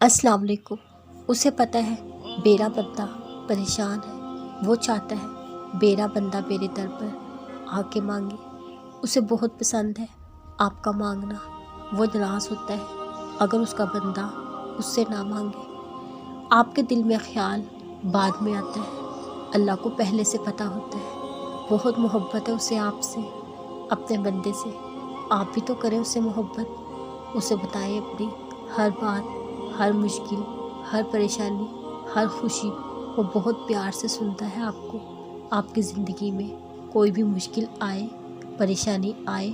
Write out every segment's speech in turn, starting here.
अस्सलाम वालेकुम। उसे पता है मेरा बंदा परेशान है, वो चाहता है मेरा बंदा मेरे दर पर आके मांगे। उसे बहुत पसंद है आपका मांगना। वो नाराज़ होता है अगर उसका बंदा उससे ना मांगे। आपके दिल में ख्याल बाद में आता है, अल्लाह को पहले से पता होता है। बहुत मोहब्बत है उसे आपसे, अपने बंदे से। आप भी तो करें उससे मोहब्बत। उसे बताएं अपनी हर बात, हर मुश्किल, हर परेशानी, हर खुशी। वो बहुत प्यार से सुनता है आपको। आपकी ज़िंदगी में कोई भी मुश्किल आए, परेशानी आए,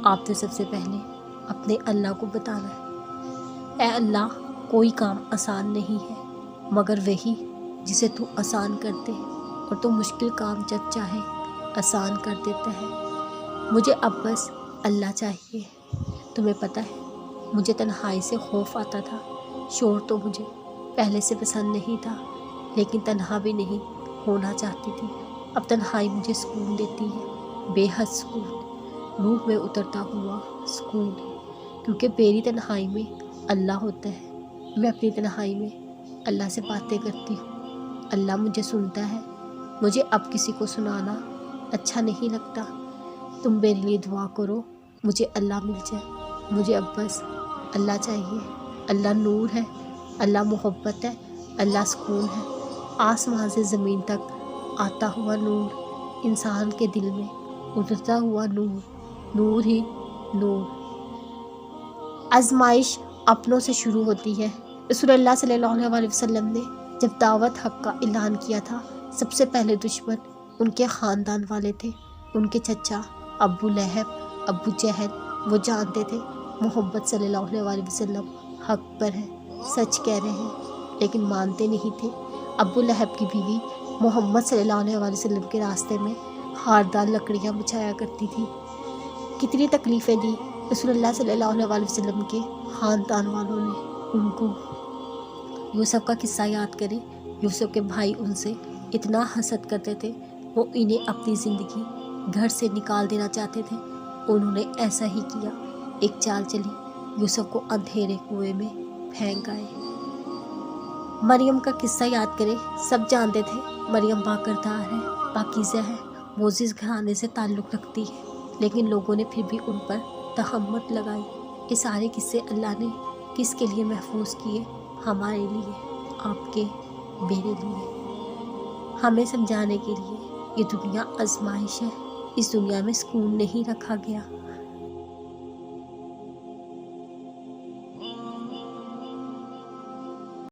आपने सबसे पहले अपने अल्लाह को बताना है। ऐ अल्लाह, कोई काम आसान नहीं है मगर वही जिसे तू आसान करते है, और तू मुश्किल काम जब चाहे आसान कर देता है। मुझे अब बस अल्लाह चाहिए। तुम्हें पता है मुझे तन्हाई से खौफ आता था। शोर तो मुझे पहले से पसंद नहीं था, लेकिन तन्हा भी नहीं होना चाहती थी। अब तन्हाई मुझे सुकून देती है, बेहद सुकून, रूह में उतरता हुआ सुकून। क्योंकि मेरी तन्हाई में अल्लाह होता है। मैं अपनी तन्हाई में अल्लाह से बातें करती हूँ, अल्लाह मुझे सुनता है। मुझे अब किसी को सुनाना अच्छा नहीं लगता। तुम मेरे लिए दुआ करो, मुझे अल्लाह मिल जाए। मुझे अब बस अल्लाह चाहिए। अल्लाह नूर है, अल्लाह मोहब्बत है, अल्लाह सुकून है। आसमान से ज़मीन तक आता हुआ नूर, इंसान के दिल में उतरता हुआ नूर, नूर ही नूर। आजमाइश अपनों से शुरू होती है। रसूलुल्लाह सल्लल्लाहु अलैहि वसल्लम ने जब दावत हक़ का ऐलान किया था, सबसे पहले दुश्मन उनके ख़ानदान वाले थे। उनके चचा अबू लहब, अबू जहल। वो जानते थे मोहम्मद सल्लल्लाहु अलैहि वसल्लम हक़ पर है, सच कह रहे हैं, लेकिन मानते नहीं थे। अबू लहब की बीवी मोहम्मद सल्लल्लाहु अलैहि वसल्लम के रास्ते में खारदार लकड़ियाँ बिछाया करती थी। कितनी तकलीफ़ें दी रसूलुल्लाह सल्लल्लाहु अलैहि वसल्लम के ख़ानदान वालों ने उनको। यूसुफ का किस्सा याद करें। यूसुफ के भाई उनसे इतना हसद करते थे, वो इन्हें अपनी ज़िंदगी घर से निकाल देना चाहते थे। उन्होंने ऐसा ही किया। एक चाल चली, यूसुफ को अंधेरे कुएं में फेंक आए। मरियम का किस्सा याद करें। सब जानते थे मरियम बाकरदार है, पाकीज़ा है, मोज़िज़ घराने से ताल्लुक़ रखती है, लेकिन लोगों ने फिर भी उन पर तहम्मत लगाई। ये सारे किस्से अल्लाह ने किसके लिए महफूज किए? हमारे लिए, आपके, मेरे लिए, हमें समझाने के लिए। ये दुनिया आजमाइश है, इस दुनिया में सुकून नहीं रखा गया।